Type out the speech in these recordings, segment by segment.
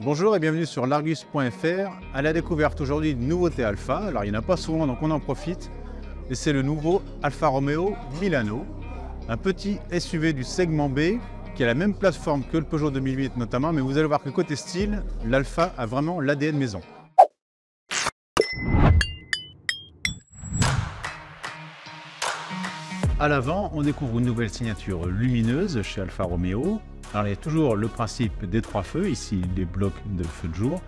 Bonjour et bienvenue sur l'Argus.fr. À la découverte aujourd'hui d'une nouveauté Alfa. Alors il n'y en a pas souvent donc on en profite. Et c'est le nouveau Alfa Romeo Milano. Un petit SUV du segment B qui a la même plateforme que le Peugeot 2008 notamment. Mais vous allez voir que côté style, l'Alfa a vraiment l'ADN maison. À l'avant, on découvre une nouvelle signature lumineuse chez Alfa Romeo. Alors il y a toujours le principe des trois feux, ici les blocs de feu de jour,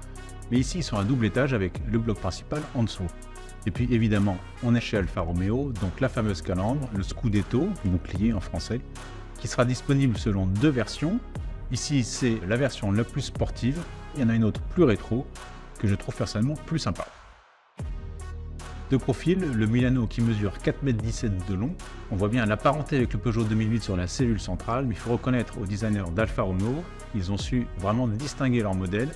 mais ici ils sont à double étage avec le bloc principal en dessous. Et puis évidemment, on est chez Alfa Romeo, donc la fameuse calandre, le Scudetto, bouclier en français, qui sera disponible selon deux versions. Ici c'est la version la plus sportive, il y en a une autre plus rétro, que je trouve personnellement plus sympa. De profil, le Milano qui mesure 4,17 m de long. On voit bien la parenté avec le Peugeot 2008 sur la cellule centrale, mais il faut reconnaître aux designers d'Alfa Romeo, ils ont su vraiment distinguer leur modèle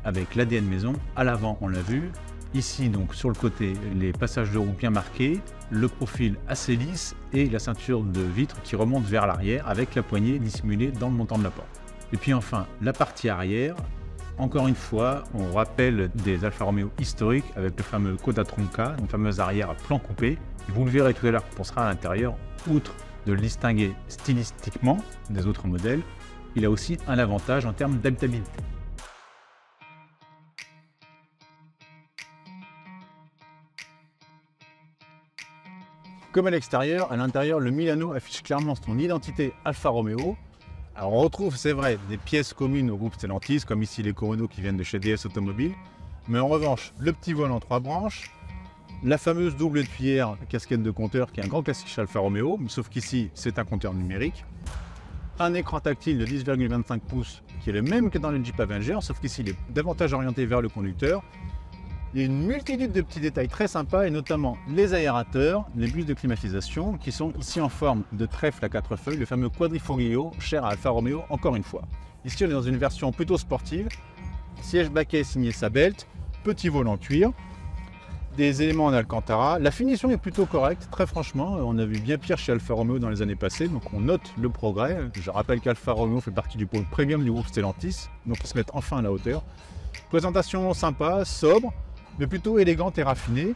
avec l'ADN maison. À l'avant, on l'a vu. Ici, donc sur le côté, les passages de roue bien marqués, le profil assez lisse et la ceinture de vitre qui remonte vers l'arrière avec la poignée dissimulée dans le montant de la porte. Et puis enfin, la partie arrière. Encore une fois, on rappelle des Alfa Romeo historiques avec le fameux Coda Tronca, une fameuse arrière à plan coupé. Vous le verrez tout à l'heure quand on sera à l'intérieur, outre de le distinguer stylistiquement des autres modèles, il a aussi un avantage en termes d'habitabilité. Comme à l'extérieur, à l'intérieur, le Milano affiche clairement son identité Alfa Romeo. Alors on retrouve, c'est vrai, des pièces communes au groupe Stellantis, comme ici les Corono qui viennent de chez DS Automobile. Mais en revanche, le petit volant en 3 branches, la fameuse double tuyère casquette de compteur qui est un grand classique chez Alfa Romeo, sauf qu'ici c'est un compteur numérique. Un écran tactile de 10,25 pouces qui est le même que dans le Jeep Avenger, sauf qu'ici il est davantage orienté vers le conducteur. Il y a une multitude de petits détails très sympas et notamment les aérateurs, les bus de climatisation qui sont ici en forme de trèfle à 4 feuilles, le fameux Quadrifoglio cher à Alfa Romeo encore une fois. Ici on est dans une version plutôt sportive, siège baquet signé Sabelt, petit volant cuir, des éléments en Alcantara. La finition est plutôt correcte, très franchement, on a vu bien pire chez Alfa Romeo dans les années passées, donc on note le progrès. Je rappelle qu'Alfa Romeo fait partie du pôle premium du groupe Stellantis, donc ils se mettent enfin à la hauteur. Présentation sympa, sobre, mais plutôt élégante et raffinée.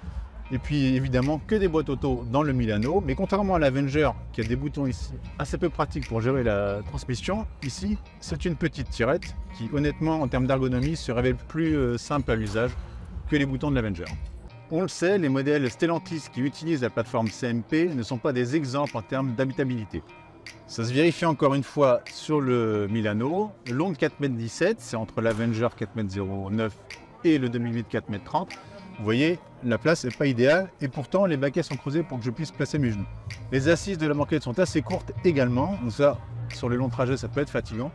Et puis évidemment que des boîtes auto dans le Milano, mais contrairement à l'Avenger qui a des boutons ici assez peu pratiques pour gérer la transmission, ici c'est une petite tirette qui honnêtement en termes d'ergonomie se révèle plus simple à l'usage que les boutons de l'Avenger. On le sait, les modèles Stellantis qui utilisent la plateforme CMP ne sont pas des exemples en termes d'habitabilité. Ça se vérifie encore une fois sur le Milano, long de 4,17 m, c'est entre l'Avenger 4,09 m et le 2008 4,30 m. Vous voyez, la place n'est pas idéale et pourtant les baquets sont creusés pour que je puisse placer mes genoux. Les assises de la banquette sont assez courtes également, donc ça, sur les longs trajets, ça peut être fatigant.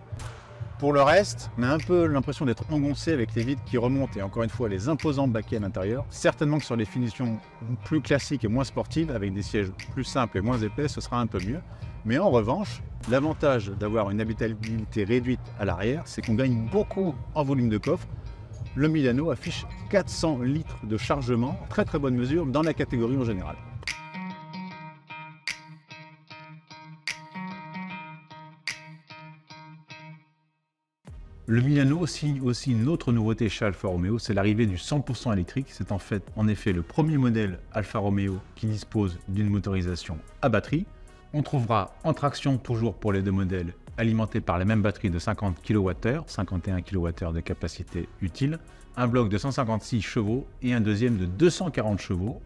Pour le reste, on a un peu l'impression d'être engoncé avec les vitres qui remontent et encore une fois les imposants baquets à l'intérieur. Certainement que sur les finitions plus classiques et moins sportives, avec des sièges plus simples et moins épais, ce sera un peu mieux. Mais en revanche, l'avantage d'avoir une habitabilité réduite à l'arrière, c'est qu'on gagne beaucoup en volume de coffre. Le Milano affiche 400 litres de chargement, très très bonne mesure dans la catégorie en général. Le Milano signe aussi une autre nouveauté chez Alfa Romeo, c'est l'arrivée du 100% électrique. C'est en effet le premier modèle Alfa Romeo qui dispose d'une motorisation à batterie. On trouvera en traction toujours pour les deux modèles alimentés par la même batterie de 50 kWh, 51 kWh de capacité utile, un bloc de 156 chevaux et un deuxième de 240 chevaux.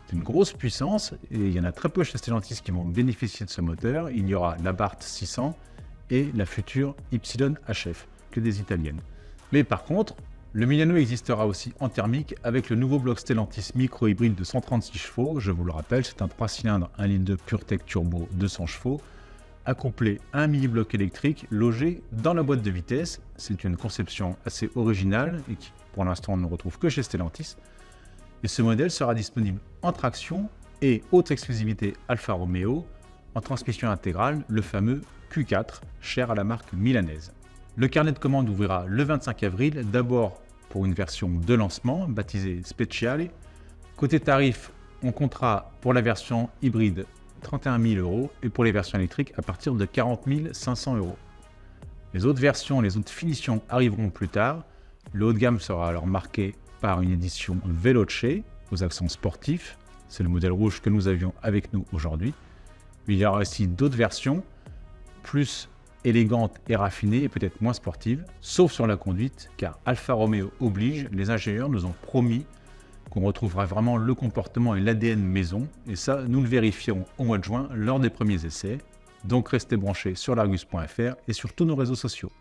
C'est une grosse puissance et il y en a très peu chez Stellantis qui vont bénéficier de ce moteur. Il y aura l'Abarth 600 et la future YHF, que des italiennes. Mais par contre, le Milano existera aussi en thermique avec le nouveau bloc Stellantis micro-hybride de 136 chevaux. Je vous le rappelle, c'est un 3 cylindres 1 litre de PureTech Turbo 200 chevaux, accouplé à un mini-bloc électrique logé dans la boîte de vitesse. C'est une conception assez originale et qui, pour l'instant, on ne retrouve que chez Stellantis. Et ce modèle sera disponible en traction et, autre exclusivité Alfa Romeo, en transmission intégrale, le fameux Q4, cher à la marque milanaise. Le carnet de commande ouvrira le 25 avril, d'abord pour une version de lancement baptisée Speciale. Côté tarif, on comptera pour la version hybride 31 000 € et pour les versions électriques à partir de 40 500 €. Les autres versions, les autres finitions arriveront plus tard. Le haut de gamme sera alors marqué par une édition Veloce aux accents sportifs. C'est le modèle rouge que nous avions avec nous aujourd'hui. Il y aura aussi d'autres versions, plus élégantes et raffinées et peut-être moins sportives, sauf sur la conduite, car Alfa Romeo oblige, les ingénieurs nous ont promis qu'on retrouvera vraiment le comportement et l'ADN maison, et ça, nous le vérifierons au mois de juin lors des premiers essais. Donc restez branchés sur l'Argus.fr et sur tous nos réseaux sociaux.